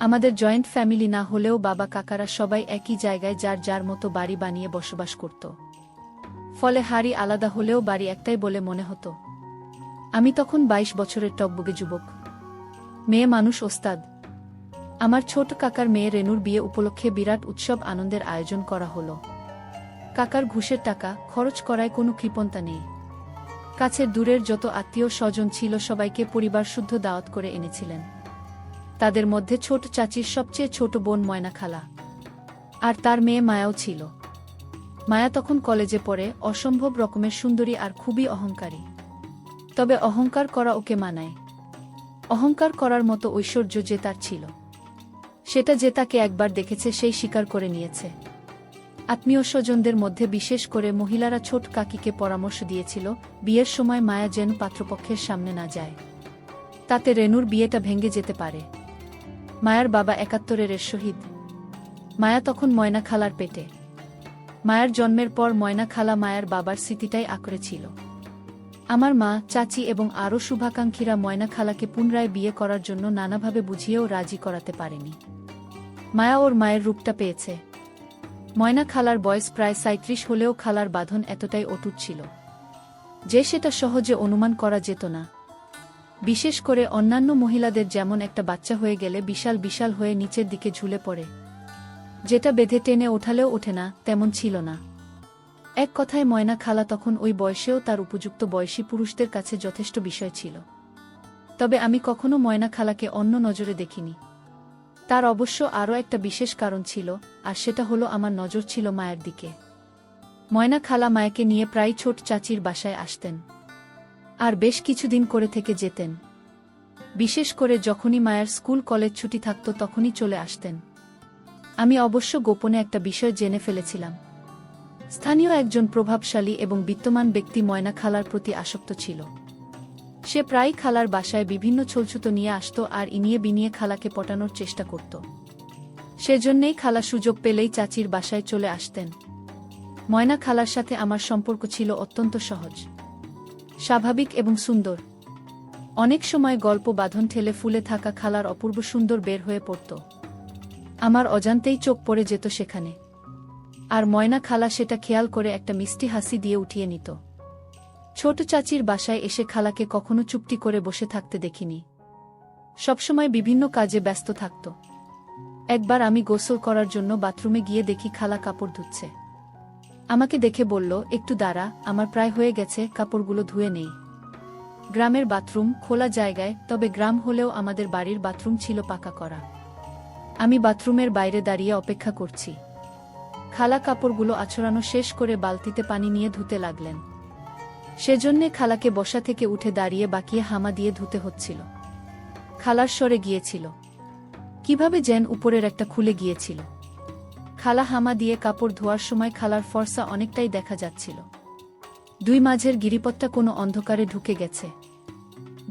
আমাদের joint family না হলেও বাবা কাকারা সবাই একই জায়গায় যার যার মতো বাড়ি বানিয়ে বসবাস করত। ফলে হাড়ি আলাদা হলেও বাড়ি একটাই বলে মনে হতো। আমি তখন 22 বছরের টকবগে যুবক। মেয়ে মানুষ ওস্তাদ। আমার ছোট কাকার মেয়ে রেনুর বিয়ে উপলক্ষে বিরাট উৎসব আনন্দের আয়োজন করা হলো। কাকার ঘুষের টাকা খরচ করায় কোনো কৃপণতা নেই। কাছের দূরের যত আত্মীয় স্বজন ছিল সবাইকে পরিবার শুদ্ধ দাওয়াত করে এনেছিলেন। তাদের মধ্যে ছোট চাচির সবচেয়ে ছোট বোন ময়না খালা, আর তার মেয়ে মায়াও ছিল। মায়া তখন কলেজে পড়ে, অসম্ভব রকমের সুন্দরী আর খুবই অহংকারী। তবে অহংকার করা ওকে মানায়। অহংকার করার মতো ঐশ্বর্য যে তার ছিল, সেটা যে তাকে একবার দেখেছে সেই স্বীকার করে নিয়েছে। আত্মীয় স্বজনদের মধ্যে বিশেষ করে মহিলারা ছোট কাকিকে পরামর্শ দিয়েছিল বিয়ের সময় মায়া যেন পাত্রপক্ষের সামনে না যায়, তাতে রেনুর বিয়েটা ভেঙে যেতে পারে। মায়ার বাবা ৭১-এর শহীদ। মায়া তখন ময়না খালার পেটে। মায়ার জন্মের পর ময়না খালা মায়ার বাবার স্মৃতিটাই আঁকড়ে ছিল। আমার মা, চাচি এবং আরও শুভাকাঙ্ক্ষীরা ময়না খালাকে পুনরায় বিয়ে করার জন্য নানাভাবে বুঝিয়েও রাজি করাতে পারেনি। মায়া ওর মায়ের রূপটা পেয়েছে। ময়না খালার বয়স প্রায় ৩৭ হলেও খালার বাঁধন এতটাই অটুট ছিল যে সেটা সহজে অনুমান করা যেত না। বিশেষ করে অন্যান্য মহিলাদের যেমন একটা বাচ্চা হয়ে গেলে বিশাল বিশাল হয়ে নিচের দিকে ঝুলে পড়ে, যেটা বেঁধে টেনে ওঠালেও ওঠে না, তেমন ছিল না। এক কথায় ময়না খালা তখন ওই বয়সেও তার উপযুক্ত বয়সী পুরুষদের কাছে যথেষ্ট বিষয় ছিল। তবে আমি কখনো ময়না খালাকে অন্য নজরে দেখিনি। তার অবশ্য আরও একটা বিশেষ কারণ ছিল, আর সেটা হলো আমার নজর ছিল মায়ের দিকে। ময়না খালা মায়াকে নিয়ে প্রায় ছোট চাচির বাসায় আসতেন, আর বেশ কিছুদিন করে থেকে যেতেন। বিশেষ করে যখনই মায়ের স্কুল কলেজ ছুটি থাকত তখনই চলে আসতেন। আমি অবশ্য গোপনে একটা বিষয় জেনে ফেলেছিলাম। স্থানীয় একজন প্রভাবশালী এবং বিত্তমান ব্যক্তি ময়না খালার প্রতি আসক্ত ছিল। সে প্রায়ই খালার বাসায় বিভিন্ন ছলছুতো নিয়ে আসত আর ইনিয়ে বিনিয়ে খালাকে পটানোর চেষ্টা করত। সেজন্যেই খালা সুযোগ পেলেই চাচির বাসায় চলে আসতেন। ময়না খালার সাথে আমার সম্পর্ক ছিল অত্যন্ত সহজ, স্বাভাবিক এবং সুন্দর। অনেক সময় গল্প বাঁধন ঠেলে ফুলে থাকা খালার অপূর্ব সুন্দর বের হয়ে পড়ত। আমার অজান্তেই চোখ পড়ে যেত সেখানে, আর ময়না খালা সেটা খেয়াল করে একটা মিষ্টি হাসি দিয়ে উঠিয়ে নিত। ছোট চাচির বাসায় এসে খালাকে কখনো চুপটি করে বসে থাকতে দেখিনি। সবসময় বিভিন্ন কাজে ব্যস্ত থাকত। একবার আমি গোসল করার জন্য বাথরুমে গিয়ে দেখি খালা কাপড় ধুচ্ছে। আমাকে দেখে বলল, একটু দাঁড়া, আমার প্রায় হয়ে গেছে, কাপড়গুলো ধুয়ে নেই। গ্রামের বাথরুম, খোলা জায়গায়, তবে গ্রাম হলেও আমাদের বাড়ির বাথরুম ছিল পাকা করা। আমি বাথরুমের বাইরে দাঁড়িয়ে অপেক্ষা করছি। খালা কাপড়গুলো আছড়ানো শেষ করে বালতিতে পানি নিয়ে ধুতে লাগলেন। সেজন্যে খালাকে বসা থেকে উঠে দাঁড়িয়ে বাকিয়ে হামা দিয়ে ধুতে হচ্ছিল। খালার সরে গিয়েছিল, কিভাবে যেন উপরের একটা খুলে গিয়েছিল। খালা হামা দিয়ে কাপড় ধোয়ার সময় খালার ফর্সা অনেকটাই দেখা যাচ্ছিল। দুই মাঝের গিরিপথটা কোনো অন্ধকারে ঢুকে গেছে।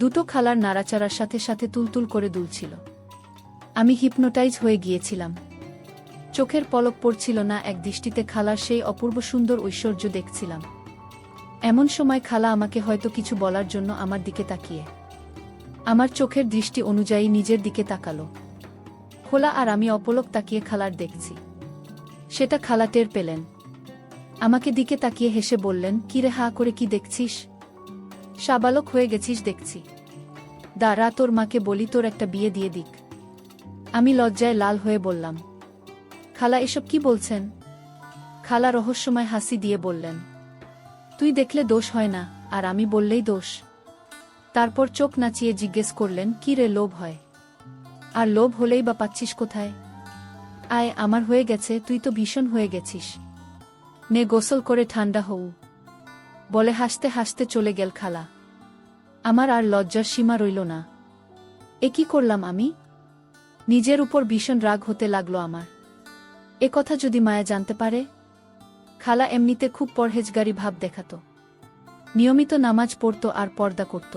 দুটো খালার নাড়াচাড়ার সাথে সাথে তুলতুল করে দুলছিল। আমি হিপনোটাইজ হয়ে গিয়েছিলাম। চোখের পলক পড়ছিল না, এক দৃষ্টিতে খালার সেই অপূর্ব সুন্দর ঐশ্বর্য দেখছিলাম। এমন সময় খালা আমাকে হয়তো কিছু বলার জন্য আমার দিকে তাকিয়ে আমার চোখের দৃষ্টি অনুযায়ী নিজের দিকে তাকালো। খোলা আর আমি অপলক তাকিয়ে খালার দেখছি। সেটা খালা টের পেলেন। আমাকে দিকে তাকিয়ে হেসে বললেন, কিরে হা করে কি দেখছিস? সাবালক হয়ে গেছিস দেখছি। দাঁড়া, তোর মাকে বলি তোর একটা বিয়ে দিয়ে দিক। আমি লজ্জায় লাল হয়ে বললাম, খালা এসব কি বলছেন? খালা রহস্যময় হাসি দিয়ে বললেন, তুই দেখলে দোষ হয় না, আর আমি বললেই দোষ। তারপর চোখ নাচিয়ে জিজ্ঞেস করলেন, কি রে, লোভ হয়? আর লোভ হলেই বা পাচ্ছিস কোথায়? আয়, আমার হয়ে গেছে, তুই তো ভীষণ হয়ে গেছিস। নে গোসল করে ঠান্ডা হও, বলে হাসতে হাসতে চলে গেল খালা। আমার আর লজ্জার সীমা রইল না। এ কি করলাম আমি? নিজের উপর ভীষণ রাগ হতে লাগলো আমার। এ কথা যদি মায়া জানতে পারে? খালা এমনিতে খুব পরহেজগারি ভাব দেখাত। নিয়মিত নামাজ পড়ত আর পর্দা করত।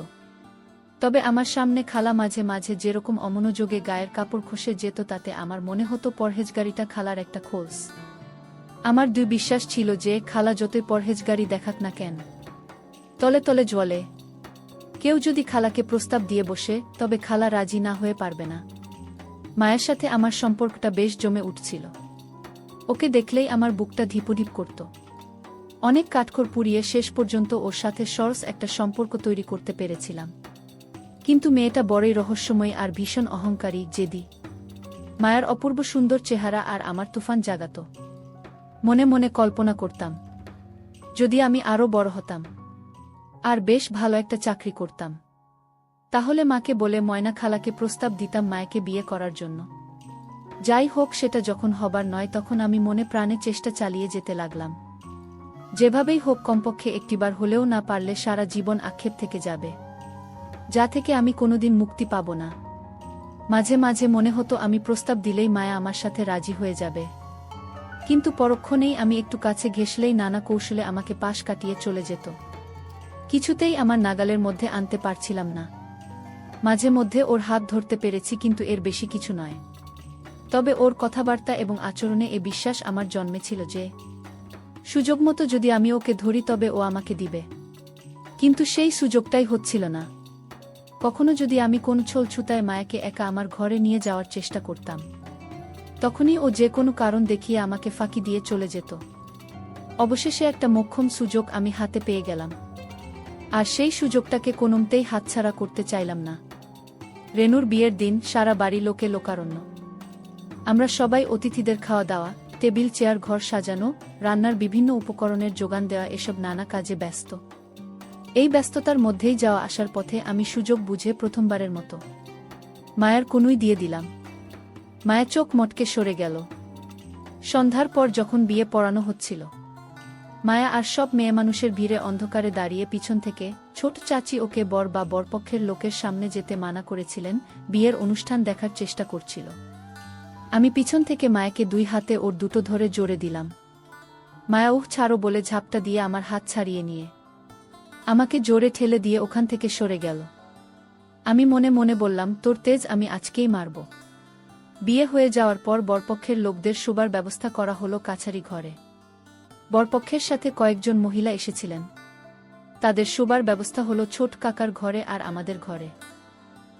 তবে আমার সামনে খালা মাঝে মাঝে যেরকম অমনোযোগে গায়ের কাপড় খসে যেত তাতে আমার মনে হতো পরহেজগারিটা খালার একটা খোলস। আমার দুই বিশ্বাস ছিল যে খালা যতই পরহেজগারি দেখাক না কেন, তলে তলে জ্বলে। কেউ যদি খালাকে প্রস্তাব দিয়ে বসে, তবে খালা রাজি না হয়ে পারবে না। মায়ের সাথে আমার সম্পর্কটা বেশ জমে উঠছিল। ওকে দেখলেই আমার বুকটা ধিপুধিপ করত। অনেক কাঠখড় পুড়িয়ে শেষ পর্যন্ত ওর সাথে সরস একটা সম্পর্ক তৈরি করতে পেরেছিলাম। কিন্তু মেয়েটা বড়ই রহস্যময় আর ভীষণ অহংকারী, জেদি। মায়ের অপূর্ব সুন্দর চেহারা আর আমার তুফান জাগাত। মনে মনে কল্পনা করতাম, যদি আমি আরও বড় হতাম আর বেশ ভালো একটা চাকরি করতাম, তাহলে মাকে বলে ময়না খালাকে প্রস্তাব দিতাম মায়েকে বিয়ে করার জন্য। যাই হোক, সেটা যখন হবার নয় তখন আমি মনে প্রাণে চেষ্টা চালিয়ে যেতে লাগলাম। যেভাবেই হোক কমপক্ষে একটিবার হলেও না পারলে সারা জীবন আক্ষেপ থেকে যাবে, যা থেকে আমি কোনোদিন মুক্তি পাব না। মাঝে মাঝে মনে হতো আমি প্রস্তাব দিলেই মায়া আমার সাথে রাজি হয়ে যাবে, কিন্তু পরক্ষণেই আমি একটু কাছে ঘেঁষলেই নানা কৌশলে আমাকে পাশ কাটিয়ে চলে যেত। কিছুতেই আমার নাগালের মধ্যে আনতে পারছিলাম না। মাঝে মধ্যে ওর হাত ধরতে পেরেছি, কিন্তু এর বেশি কিছু নয়। তবে ওর কথাবার্তা এবং আচরণে এ বিশ্বাস আমার জন্মেছিল যে সুযোগমতো যদি আমি ওকে ধরি তবে ও আমাকে দিবে। কিন্তু সেই সুযোগটাই হচ্ছিল না। কখনো যদি আমি কোন ছলছুতায় মায়াকে একা আমার ঘরে নিয়ে যাওয়ার চেষ্টা করতাম, তখনই ও যে কোনো কারণ দেখিয়ে আমাকে ফাঁকি দিয়ে চলে যেত। অবশেষে একটা মোক্ষম সুযোগ আমি হাতে পেয়ে গেলাম, আর সেই সুযোগটাকে কোনোমতেই হাতছাড়া করতে চাইলাম না। রেনুর বিয়ের দিন সারা বাড়ি লোকে লোকারণ্য। আমরা সবাই অতিথিদের খাওয়া দাওয়া, টেবিল চেয়ার, ঘর সাজানো, রান্নার বিভিন্ন উপকরণের যোগান দেওয়া, এসব নানা কাজে ব্যস্ত। এই ব্যস্ততার মধ্যেই যাওয়া আসার পথে আমি সুযোগ বুঝে প্রথমবারের মতো মায়ের কনুই দিয়ে দিলাম। মায়ের চোখ মটকে সরে গেল। সন্ধ্যার পর যখন বিয়ে পড়ানো হচ্ছিল, মায়া আর সব মেয়ে মানুষের ভিড়ে অন্ধকারে দাঁড়িয়ে পিছন থেকে ছোট চাচি ওকে বর বা বরপক্ষের লোকের সামনে যেতে মানা করেছিলেন, বিয়ের অনুষ্ঠান দেখার চেষ্টা করছিল। আমি পিছন থেকে মায়াকে দুই হাতে ওর দুটো ধরে জোরে দিলাম। মায়া উহ ছাড়ো বলে ঝাপটা দিয়ে আমার হাত ছাড়িয়ে নিয়ে আমাকে জোরে ঠেলে দিয়ে ওখান থেকে সরে গেল। আমি মনে মনে বললাম, তোর তেজ আমি আজকেই মারব। বিয়ে হয়ে যাওয়ার পর বরপক্ষের লোকদের শোবার ব্যবস্থা করা হলো কাছারি ঘরে। বরপক্ষের সাথে কয়েকজন মহিলা এসেছিলেন। তাদের শোবার ব্যবস্থা হলো ছোট কাকার ঘরে আর আমাদের ঘরে।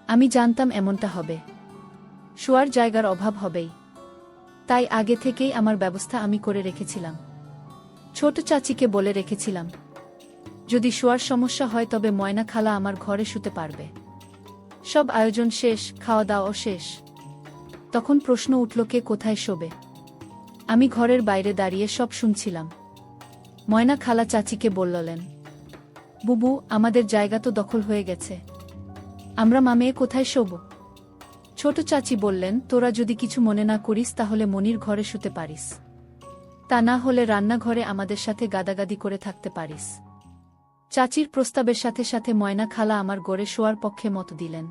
আমি জানতাম এমনটা হবে, শোয়ার জায়গার অভাব হবেই, তাই আগে থেকেই আমার ব্যবস্থা আমি করে রেখেছিলাম। ছোট চাচিকে বলে রেখেছিলাম, যদি শোয়ার সমস্যা হয় তবে ময়না খালা আমার ঘরে শুতে পারবে। সব আয়োজন শেষ, খাওয়া দাওয়া শেষ। তখন প্রশ্ন উঠল, কে কোথায় শোবে? আমি ঘরের বাইরে দাঁড়িয়ে সব শুনছিলাম। ময়না খালা চাচিকে বললেন, বুবু, আমাদের জায়গা তো দখল হয়ে গেছে, আমরা মামেয়ে কোথায় শোব? ছোট চাচি বললেন, তোরা যদি কিছু মনে না করিস তাহলে মনির ঘরে শুতে পারিস, তা না হলে রান্নাঘরে আমাদের সাথে গাদাগাদি করে থাকতে পারিস। চাচির প্রস্তাবের সাথে সাথে ময়না খালা আমার গড়ে শোয়ার পক্ষে মত দিলেন,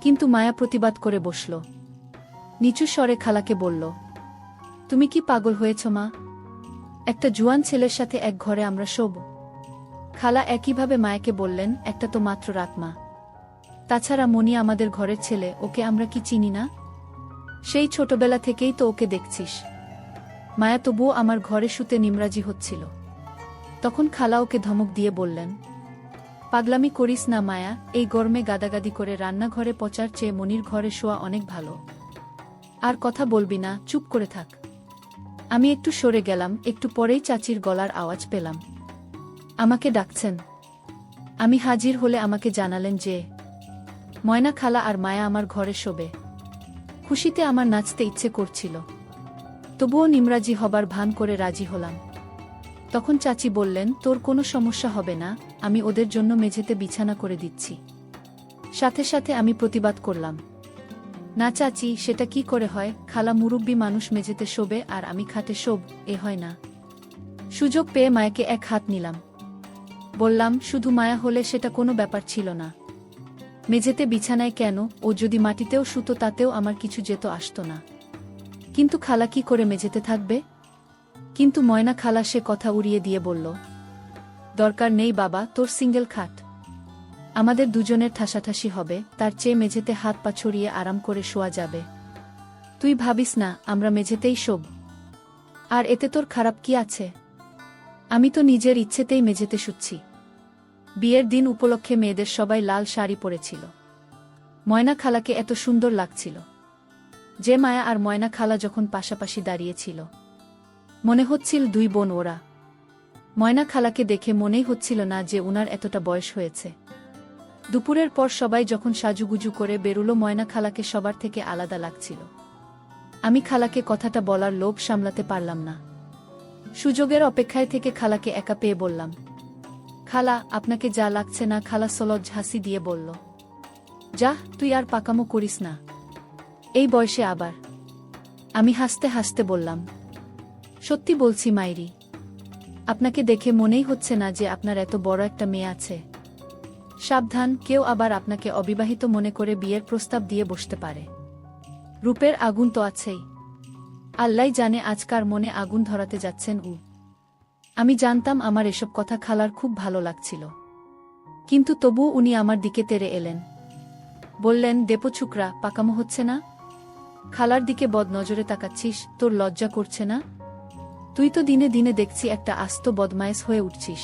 কিন্তু মায়া প্রতিবাদ করে বসল। নিচু স্বরে খালাকে বলল, তুমি কি পাগল হয়েছ মা? একটা জুয়ান ছেলের সাথে এক ঘরে আমরা শোব? খালা একইভাবে মায়াকে বললেন, একটা তো মাত্র রাত মা, তাছাড়া মনি আমাদের ঘরের ছেলে, ওকে আমরা কি চিনি না? সেই ছোটবেলা থেকেই তো ওকে দেখছিস। মায়া তবুও আমার ঘরে শুতে নিমরাজি হচ্ছিল। তখন খালা ওকে ধমক দিয়ে বললেন, পাগলামি করিস না মায়া, এই গরমে গাদাগাদি করে রান্নাঘরে পচার চেয়ে মনির ঘরে শোয়া অনেক ভালো। আর কথা বলবি না, চুপ করে থাক। আমি একটু সরে গেলাম। একটু পরেই চাচির গলার আওয়াজ পেলাম, আমাকে ডাকছেন। আমি হাজির হলে আমাকে জানালেন যে ময়না খালা আর মায়া আমার ঘরে শোবে। খুশিতে আমার নাচতে ইচ্ছে করছিল, তবুও নিমরাজি হবার ভান করে রাজি হলাম। তখন চাচি বললেন, তোর কোনো সমস্যা হবে না, আমি ওদের জন্য মেঝেতে বিছানা করে দিচ্ছি। সাথে সাথে আমি প্রতিবাদ করলাম, না চাচি, সেটা কি করে হয়? খালা মুরব্বি মানুষ মেঝেতে শোবে আর আমি খাটে শোব, এ হয় না। সুযোগ পেয়ে মায়াকে এক হাত নিলাম। বললাম, শুধু মায়া হলে সেটা কোনো ব্যাপার ছিল না। মেঝেতে বিছানায় কেন, ও যদি মাটিতেও শুতো তাতেও আমার কিছু যেত আসতো না। কিন্তু খালা কি করে মেঝেতে থাকবে? কিন্তু ময়না খালা সে কথা উড়িয়ে দিয়ে বলল, দরকার নেই বাবা, তোর সিঙ্গেল খাট, আমাদের দুজনের ঠাসাঠাসি হবে, তার চেয়ে মেঝেতে হাত পা ছড়িয়ে আরাম করে শোয়া যাবে। তুই ভাবিস না, আমরা মেঝেতেই শোব। আর এতে তোর খারাপ কি আছে? আমি তো নিজের ইচ্ছেতেই মেঝেতে শুচ্ছি। বিয়ের দিন উপলক্ষে মেয়েদের সবাই লাল শাড়ি পরেছিল। ময়না খালাকে এত সুন্দর লাগছিল। যে মায়া আর ময়না খালা যখন পাশাপাশি দাঁড়িয়েছিল, মনে হচ্ছিল দুই বোন ওরা। ময়না খালাকে দেখে মনেই হচ্ছিল না যে উনার এতটা বয়স হয়েছে। দুপুরের পর সবাই যখন সাজুগুজু করে বেরুলো, ময়না খালাকে সবার থেকে আলাদা লাগছিল। আমি খালাকে কথাটা বলার লোভ সামলাতে পারলাম না। সুযোগের অপেক্ষায় থেকে খালাকে একা পেয়ে বললাম, খালা, আপনাকে যা লাগছে না? খালা সলজ্জ হাসি দিয়ে বলল, যা, তুই আর পাকামো করিস না, এই বয়সে আবার। আমি হাসতে হাসতে বললাম, সত্যি বলছি মাইরি, আপনাকে দেখে মনেই হচ্ছে না যে আপনার এত বড় একটা মেয়ে আছে। সাবধান, কেউ আবার আপনাকে অবিবাহিত মনে করে বিয়ের প্রস্তাব দিয়ে বসতে পারে। রূপের আগুন তো আছেই, আল্লাহ জানে আজকার মনে আগুন ধরাতে যাচ্ছেন উ। আমি জানতাম আমার এসব কথা খালার খুব ভালো লাগছিল, কিন্তু তবুও উনি আমার দিকে তেড়ে এলেন। বললেন, দেপো ছুকরা, পাকামো হচ্ছে না? খালার দিকে বদ নজরে তাকাচ্ছিস, তোর লজ্জা করছে না? তুই তো দিনে দিনে দেখছি একটা আস্ত বদমায়েশ হয়ে উঠছিস।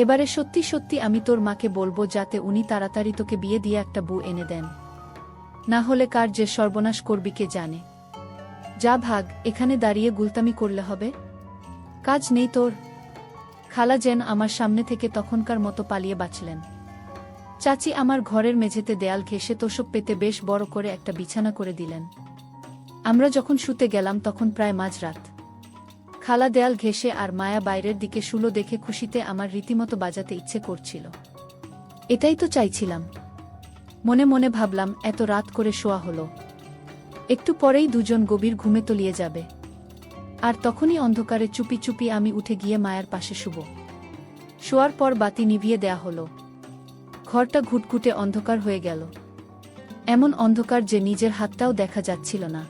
এবারে সত্যি সত্যি আমি তোর মাকে বলবো যাতে উনি তাড়াতাড়ি তোকে বিয়ে দিয়ে একটা বউ এনে দেন, না হলে কার যে সর্বনাশ করবি কে জানে। যা ভাগ, এখানে দাঁড়িয়ে গুলতামি করলে হবে? কাজ নেই তোর? খালা যেন আমার সামনে থেকে তখনকার মতো পালিয়ে বাঁচলেন। চাচি আমার ঘরের মেঝেতে দেয়াল ঘেঁষে তোষক পেতে বেশ বড় করে একটা বিছানা করে দিলেন। আমরা যখন শুতে গেলাম তখন প্রায় মাঝরাত। খালা দেয়াল ঘেঁষে আর মায়া বাইরের দিকে শুলো দেখে খুশিতে আমার রীতিমতো বাজাতে ইচ্ছে করছিল। এটাই তো চাইছিলাম। মনে মনে ভাবলাম, এত রাত করে শোয়া হলো, একটু পরেই দুজন গভীর ঘুমে তলিয়ে যাবে, আর তখনই অন্ধকারে চুপি চুপি আমি উঠে গিয়ে মায়ের পাশে শুব। শোয়ার পর বাতি নিভিয়ে দেয়া হলো। ঘরটা ঘুটঘুটে অন্ধকার হয়ে গেল, এমন অন্ধকার যে নিজের হাতটাও দেখা যাচ্ছিল না।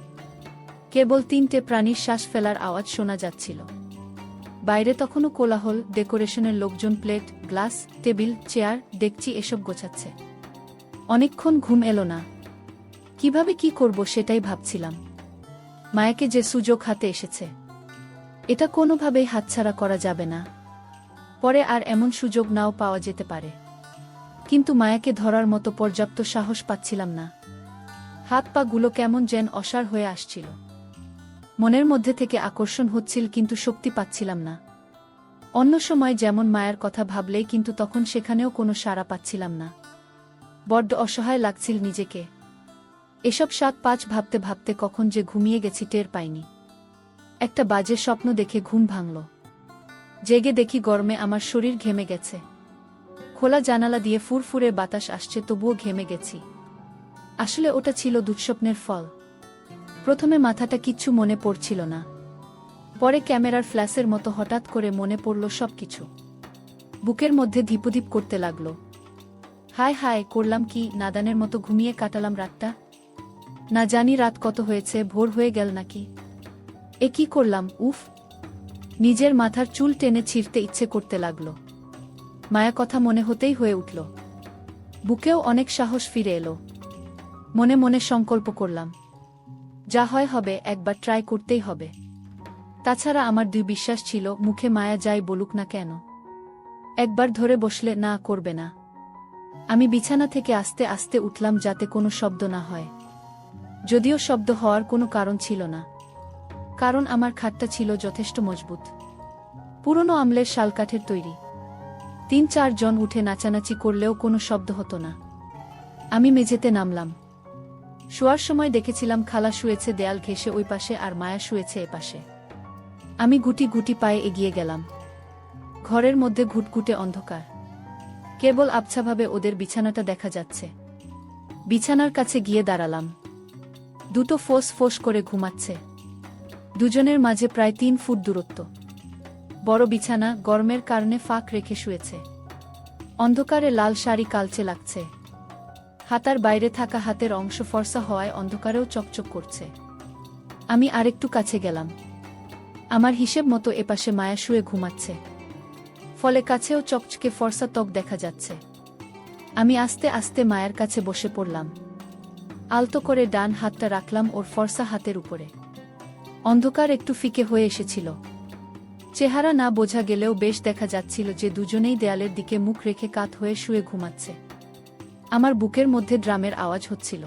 কেবল তিনটে প্রাণীর শ্বাস ফেলার আওয়াজ শোনা যাচ্ছিল। বাইরে তখনও কোলাহল, ডেকোরেশনের লোকজন প্লেট, গ্লাস, টেবিল, চেয়ার, ডেকচি এসব গোছাচ্ছে। অনেকক্ষণ ঘুম এলো না। কিভাবে কি করব সেটাই ভাবছিলাম। মায়াকে যে সুযোগ হাতে এসেছে, এটা কোনোভাবেই হাতছাড়া করা যাবে না। পরে আর এমন সুযোগ নাও পাওয়া যেতে পারে, কিন্তু মায়াকে ধরার মতো পর্যাপ্ত সাহস পাচ্ছিলাম না। হাত পা গুলো কেমন যেন অসাড় হয়ে আসছিল। মনের মধ্যে থেকে আকর্ষণ হচ্ছিল, কিন্তু শক্তি পাচ্ছিলাম না। অন্য সময় যেমন মায়ের কথা ভাবলেই, কিন্তু তখন সেখানেও কোনো সাড়া পাচ্ছিলাম না। বড্ড অসহায় লাগছিল নিজেকে। এসব ৭-৫ ভাবতে ভাবতে কখন যে ঘুমিয়ে গেছি টের পাইনি। একটা বাজে স্বপ্ন দেখে ঘুম ভাঙল। জেগে দেখি গরমে আমার শরীর ঘেমে গেছে। খোলা জানালা দিয়ে ফুরফুরে বাতাস আসছে, তবুও ঘেমে গেছি। আসলে ওটা ছিল দুঃস্বপ্নের ফল। প্রথমে মাথাটা কিচ্ছু মনে পড়ছিল না, পরে ক্যামেরার ফ্ল্যাশের মতো হঠাৎ করে মনে পড়ল সবকিছু। বুকের মধ্যে ধিপুধিপ করতে লাগল। হায় হায়, করলাম কি? নাদানের মতো ঘুমিয়ে কাটালাম রাতটা। না জানি রাত কত হয়েছে, ভোর হয়ে গেল নাকি। এ কি করলাম? উফ! নিজের মাথার চুল টেনে ছিঁড়তে ইচ্ছে করতে লাগল। মায়া কথা মনে হতেই হয়ে উঠল। বুকেও অনেক সাহস ফিরে এলো। মনে মনে সংকল্প করলাম, যা হয় হবে, একবার ট্রাই করতেই হবে। তাছাড়া আমার দুই বিশ্বাস ছিল, মুখে মায়া যাই বলুক না কেন, একবার ধরে বসলে না করবে না। আমি বিছানা থেকে আস্তে আস্তে উঠলাম যাতে কোনো শব্দ না হয়। যদিও শব্দ হওয়ার কোনো কারণ ছিল না, কারণ আমার খাটটা ছিল যথেষ্ট মজবুত, পুরনো আমলের শালকাঠের তৈরি। ৩-৪ জন উঠে নাচানাচি করলেও কোনো শব্দ হতো না। আমি মেঝেতে নামলাম। শোয়ার সময় দেখেছিলাম খালা শুয়েছে দেয়াল ঘেঁষে ওই পাশে, আর মায়া শুয়েছে এপাশে। আমি গুটি গুটি পায়ে এগিয়ে গেলাম। ঘরের মধ্যে ঘুটঘুটে অন্ধকার, কেবল আবছাভাবে ওদের বিছানাটা দেখা যাচ্ছে। বিছানার কাছে গিয়ে দাঁড়ালাম। দুটো ফোঁস ফোঁস করে ঘুমাচ্ছে। দুজনের মাঝে প্রায় ৩ ফুট দূরত্ব। বড় বিছানা, গরমের কারণে ফাঁক রেখে শুয়েছে। অন্ধকারে লাল শাড়ি কালচে লাগছে। হাতার বাইরে থাকা হাতের অংশ ফর্সা হওয়ায় অন্ধকারেও চকচক করছে। আমি আরেকটু কাছে গেলাম। আমার হিসেব মতো এপাশে মায়া শুয়ে ঘুমাচ্ছে, ফলে কাছেও চকচকে ফর্সা ত্বক দেখা যাচ্ছে। আমি আস্তে আস্তে মায়ের কাছে বসে পড়লাম। আলতো করে ডান হাতটা রাখলাম ওর ফর্সা হাতের উপরে। অন্ধকার একটু ফিকে হয়ে এসেছিল। চেহারা না বোঝা গেলেও বেশ দেখা যাচ্ছিল যে দুজনেই দেয়ালের দিকে মুখ রেখে কাত হয়ে শুয়ে ঘুমাচ্ছে। আমার বুকের মধ্যে ড্রামের আওয়াজ হচ্ছিল।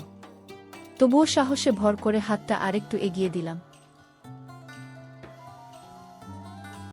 তবুও সাহসে ভর করে হাতটা আরেকটু এগিয়ে দিলাম।